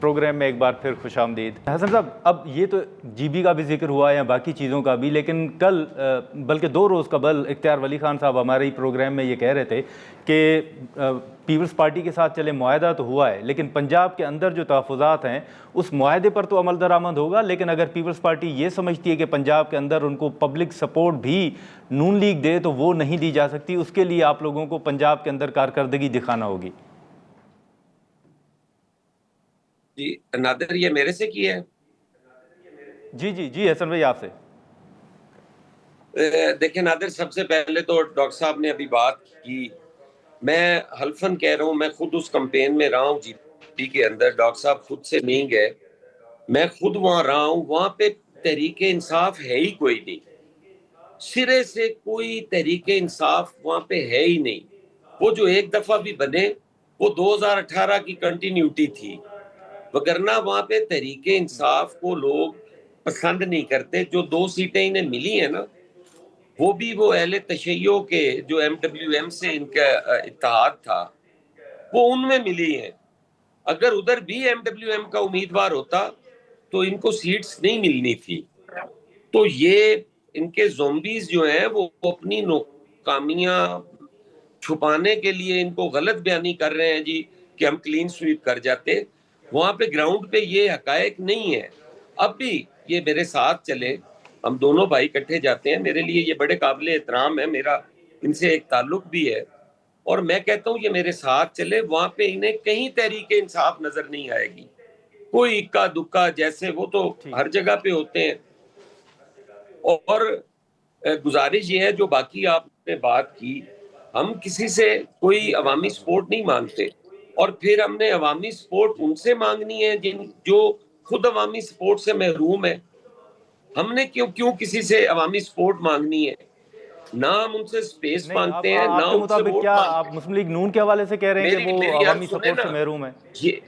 Programme में एक बार फिर खुशामदीद। हसन साहब, अब ये तो जीबी का भी जिक्र हुआ या बाकी चीज़ों का भी, लेकिन कल बल्कि 2 रोज़ कबल इख्तियार वली खान साहब हमारे ही प्रोग्राम में ये कह रहे थे कि पीपल्स पार्टी के साथ चले मुआहदा तो हुआ है, लेकिन पंजाब के अंदर जो तहफ़्फ़ुज़ात हैं उस मुआहदे पर तो अमल दरामद होगा, लेकिन अगर पीपल्स पार्टी ये समझती है कि पंजाब के अंदर उनको पब्लिक सपोर्ट भी नून लीग दे तो वो नहीं दी जा सकती, उसके लिए आप लोगों को पंजाब के अंदर कारकर्दगी दिखाना होगी। जी नादिर, ये मेरे से की है? जी जी जी हसन भाई, आपसे। देखिए नादिर, सबसे पहले तो डॉक्टर साहब ने अभी बात की, मैं हल्फन कह रहा हूँ, मैं खुद उस कैंपेन में रहा हूँ जीपी के अंदर। डॉक्टर साहब खुद से नहीं गए, मैं खुद वहां रहा हूँ। वहां पे तहरीके इंसाफ है ही कोई नहीं, सिरे से कोई तहरीके इंसाफ वहां पे है ही नहीं। वो जो एक दफा भी बने वो 2018 की कंटिन्यूटी थी, वगरना वहां पे तहरीके इंसाफ को लोग पसंद नहीं करते। जो 2 सीटें इन्हें मिली है ना, वो भी वो अहले तशय्यो के जो MWM से इनका इत्तेहाद था वो उनमें मिली है। अगर उधर भी MWM का उम्मीदवार होता तो इनको सीट्स नहीं मिलनी थी। तो ये इनके ज़ोंबीज जो हैं वो अपनी नाकामियां छुपाने के लिए इनको गलत बयानी कर रहे हैं जी कि हम क्लीन स्वीप कर जाते। वहां पे ग्राउंड पे ये हकायक नहीं है। अब भी ये मेरे साथ चले, हम दोनों भाई इकट्ठे जाते हैं, मेरे लिए ये बड़े काबिल एहतराम है, मेरा इनसे एक ताल्लुक भी है। और मैं कहता हूँ ये मेरे साथ चले, वहां पे इन्हें कहीं तहरीके इंसाफ नजर नहीं आएगी। कोई इक्का दुक्का जैसे वो तो हर जगह पे होते हैं। और गुजारिश ये है, जो बाकी आपने बात की, हम किसी से कोई अवामी सपोर्ट नहीं मांगते, और फिर हमने अवामी सपोर्ट उनसे मांगनी है जो खुद अवामी सपोर्ट से महरूम है। हमने क्यों क्यों किसी से अवामी सपोर्ट मांगनी है? ना हम उनसे स्पेस नहीं, मांगते हैं, ना आपके उनसे मुताबिक वोट क्या आप मांगते मुस्लिम लीग नून के हवाले से कह रहे हैं कि हैं। वो मेरी अर्ज अवामी सुने सपोर्ट ना, से महरूम है? ये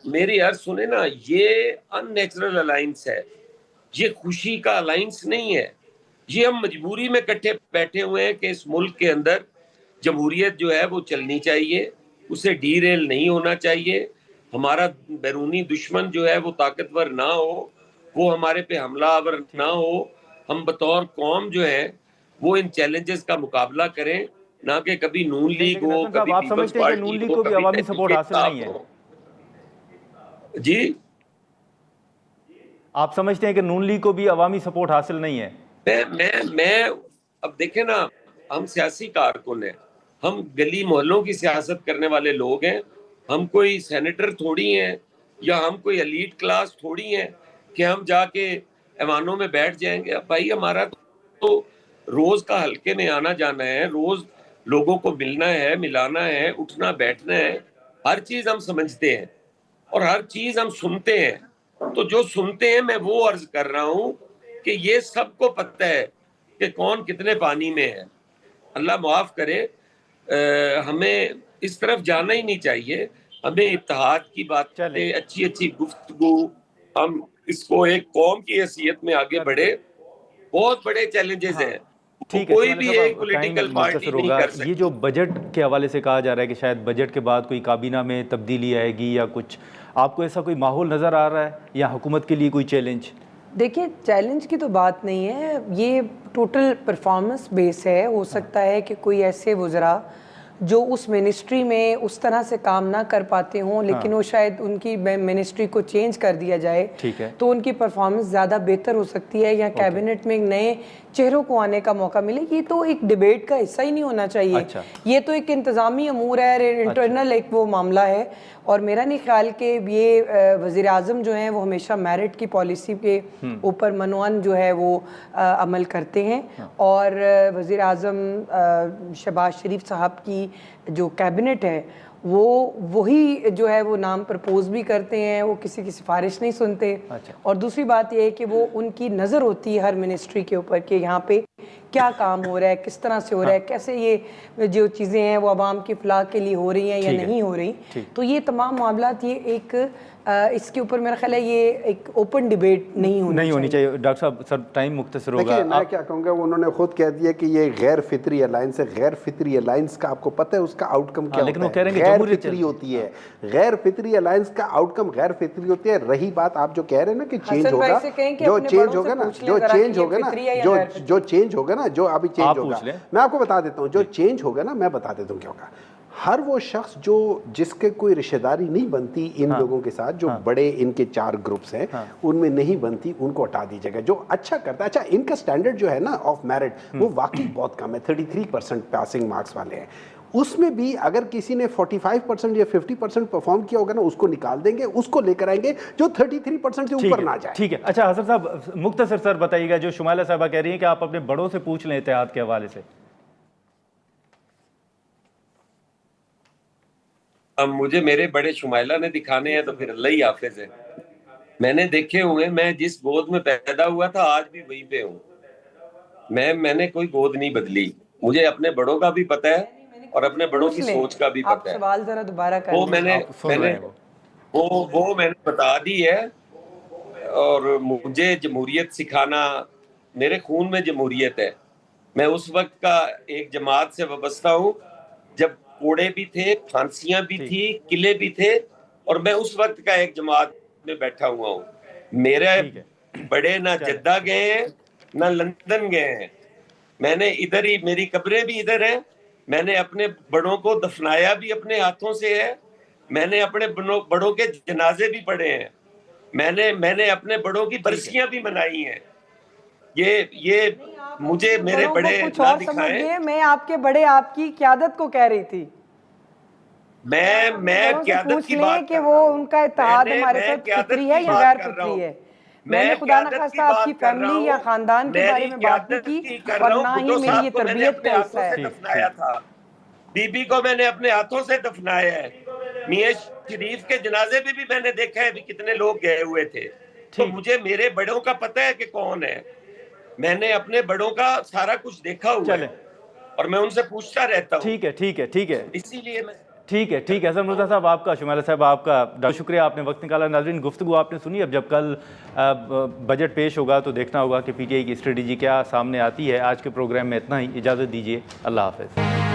मेरी अर्ज सुने ना, ये अननेचुरल अलायंस है, ये खुशी का अलायंस नहीं है। ये हम मजबूरी में इकट्ठे बैठे हुए हैं कि इस मुल्क के अंदर जमहूरियत जो है वो चलनी चाहिए, उसे डीरेल नहीं होना चाहिए। हमारा बैरूनी दुश्मन जो है वो ताकतवर ना हो, वो हमारे पे हमलावर ना हो। हम बतौर कौम जो है वो इन चैलेंजेस का मुकाबला करें, ना कि कभी नून नहीं, लीग लेकिन हो, हसन साहब, कभी आप पीपल्स समझते हैं कि पार्टी नून लीग हो, को भी कभी अवामी सपोर्ट तहरीके हासिल नहीं इंसाफ है? हो। जी, आप समझते हैं कि नून लीग को भी अवामी सपोर्ट हासिल नहीं है? मैं अब देखें ना, हम सियासी कारकुन हैं, हम गली मोहल्लों की सियासत करने वाले लोग हैं। हम कोई सेनेटर थोड़ी हैं, या हम कोई एलीट क्लास थोड़ी हैं कि हम जाके ऐवानों में बैठ जाएंगे। अब भाई हमारा तो रोज का हल्के में आना जाना है, रोज लोगों को मिलना है, मिलाना है, उठना बैठना है। हर चीज हम समझते हैं और हर चीज हम सुनते हैं। तो जो सुनते हैं मैं वो अर्ज कर रहा हूं कि ये सबको पता है कि कौन कितने पानी में है। अल्लाह माफ करे, हमें इस तरफ जाना ही नहीं चाहिए। हमें इत्तेहाद की चलें, बातें, अच्छी अच्छी गुफ्तगू, हम इसको एक कौम की हैसियत में आगे चलें। बढ़े। बहुत बड़े चैलेंजेस हाँ, हैं, वो ठीक है कोई सुबहान भी साहब, एक अब टाइम पॉलिटिकल पार्टी मुख्तसर नहीं होगा। कर ये जो सकती। बजट के हवाले से कहा जा रहा है कि शायद बजट के बाद कोई काबीना में तब्दीली आएगी या कुछ, आपको ऐसा कोई माहौल नज़र आ रहा है या हुकूमत के लिए कोई चैलेंज? देखिए, चैलेंज की तो बात नहीं है, ये टोटल परफॉर्मेंस बेस है। हो सकता है कि कोई ऐसे वज़रा जो उस मिनिस्ट्री में उस तरह से काम ना कर पाते हों, लेकिन वो शायद उनकी मिनिस्ट्री को चेंज कर दिया जाए, ठीक है, तो उनकी परफॉर्मेंस ज़्यादा बेहतर हो सकती है, या कैबिनेट में नए चेहरों को आने का मौका मिले। ये तो एक डिबेट का हिस्सा ही नहीं होना चाहिए। अच्छा, ये तो एक इंतज़ामी अमूर है, इंटरनल एक वो मामला है। और मेरा नहीं ख्याल कि ये वज़ीर आज़म जो हैं वो हमेशा मेरिट की पॉलिसी के ऊपर मनोअन जो है वो अमल करते हैं। और वज़ीर आज़म शहबाज शरीफ साहब की जो कैबिनेट है वो वही जो है वो नाम प्रपोज भी करते हैं, वो किसी की सिफारिश नहीं सुनते। अच्छा। और दूसरी बात ये है कि वो उनकी नज़र होती है हर मिनिस्ट्री के ऊपर कि यहाँ पे क्या काम हो रहा है, किस तरह से हो रहा है, कैसे ये जो चीज़ें हैं वो आवाम की फलाह के लिए हो रही हैं या नहीं हो रही। तो ये तमाम मामलात, ये एक इसके ऊपर मेरा ख्याल है ये एक ओपन डिबेट नहीं होनी चाहिए। डॉक्टर साहब सर टाइम मुख्तसर होगा। देखिए मैं क्या कहूँगा, उन्होंने खुद कह दिया कि ये गैर फितरी अलायंस है। गैर फितरी अलायंस का आपको पता है उसका आउटकम क्या लेकिन होता वो कह रहे है? हैं कि गैर फितरी होती है। गैर फितरी अलायंस का आउटकम गैर फितरी होती है। रही बात आप जो कह रहे हैं ना कि चेंज होगा, जो चेंज होगा ना, जो चेंज होगा ना, जो चेंज होगा ना, जो अभी चेंज होगा, मैं आपको बता देता हूँ, जो चेंज होगा ना, मैं बता देता हूँ क्या होगा। हर वो शख्स जो जिसके कोई रिश्तेदारी नहीं बनती इन लोगों के साथ, जो बड़े इनके 4 ग्रुप्स हैं उनमें नहीं बनती, उनको हटा दीजिएगा। जो अच्छा करता है, अच्छा इनका स्टैंडर्ड जो है ना ऑफ मेरिट वो वाकई बहुत कम है, 33% पासिंग मार्क्स वाले हैं। उसमें भी अगर किसी ने 45% या 50% परफॉर्म किया होगा ना, उसको निकाल देंगे, उसको लेकर आएंगे जो 33% से ऊपर ना जाए। ठीक है। अच्छा हसन साहब मुख्तसर सर बताइएगा, जो शुमाइला साहबा कह रही हैं कि आप अपने बड़ों से पूछ लें इत्तेहाद के हवाले से। अब मुझे मेरे बड़े शुमाइला ने दिखाने हैं तो फिर अल्लाह ही हाफिज है। मैंने देखे हुए, मैं जिस गोद में पैदा हुआ था आज भी वहीं पे हूँ। मैंने कोई गोद नहीं बदली। मुझे अपने बड़ों का भी पता है और अपने बड़ों की सोच का भी पता है। सवाल जरा दोबारा वो मैंने बता दी है। और मुझे जमहूरियत सिखाना, मेरे खून में जमहूरियत है। मैं उस वक्त का एक जमात से वाबस्ता हूँ जब कोड़े भी थे, फांसियां भी थी, किले भी थे, और मैं उस वक्त का एक जमात में बैठा हुआ हूँ। मेरे बड़े ना जद्दा गए हैं ना लंदन गए हैं। मैंने इधर ही, मेरी कब्रें भी इधर हैं। मैंने अपने बड़ों को दफनाया भी अपने हाथों से है। मैंने अपने बड़ों के जनाजे भी पढ़े हैं। मैंने अपने बड़ों की बरसियां भी मनाई हैं। ये मुझे मेरे बड़े कुछ ना और समझ दिखाएं। गए। मैं आपके बड़े आपकी क़यादत को कह रही थी। मैं क़यादत की बात कि वो उनका इत्तेहाद हमारे साथ फितरी है या गैर फितरी है। मैंने खुदा न खास्ता आपकी फैमिली या खानदान के बारे में बात नहीं की और ना ही मेरी ये तरबियत का हिस्सा है। दफनाया था, बीबी को मैंने अपने हाथों से दफनाया है। मियां शरीफ के जनाजे पे भी मैंने देखा है भी कितने लोग गए हुए थे। तो मुझे मेरे बड़ों का पता है कि कौन है। मैंने अपने बड़ों का सारा कुछ देखा हुआ है और मैं उनसे पूछता रहता हूँ। ठीक है इसीलिए मैं ठीक है हसन मुर्तज़ा साहब आपका, शुमाइला साहब आपका शुक्रिया, आपने वक्त निकाला। नाज़रीन गुफ्तगू आपने सुनी। अब जब कल बजट पेश होगा तो देखना होगा कि PTI की स्ट्रेटजी क्या सामने आती है। आज के प्रोग्राम में इतना ही, इजाज़त दीजिए, अल्लाह हाफ़िज़।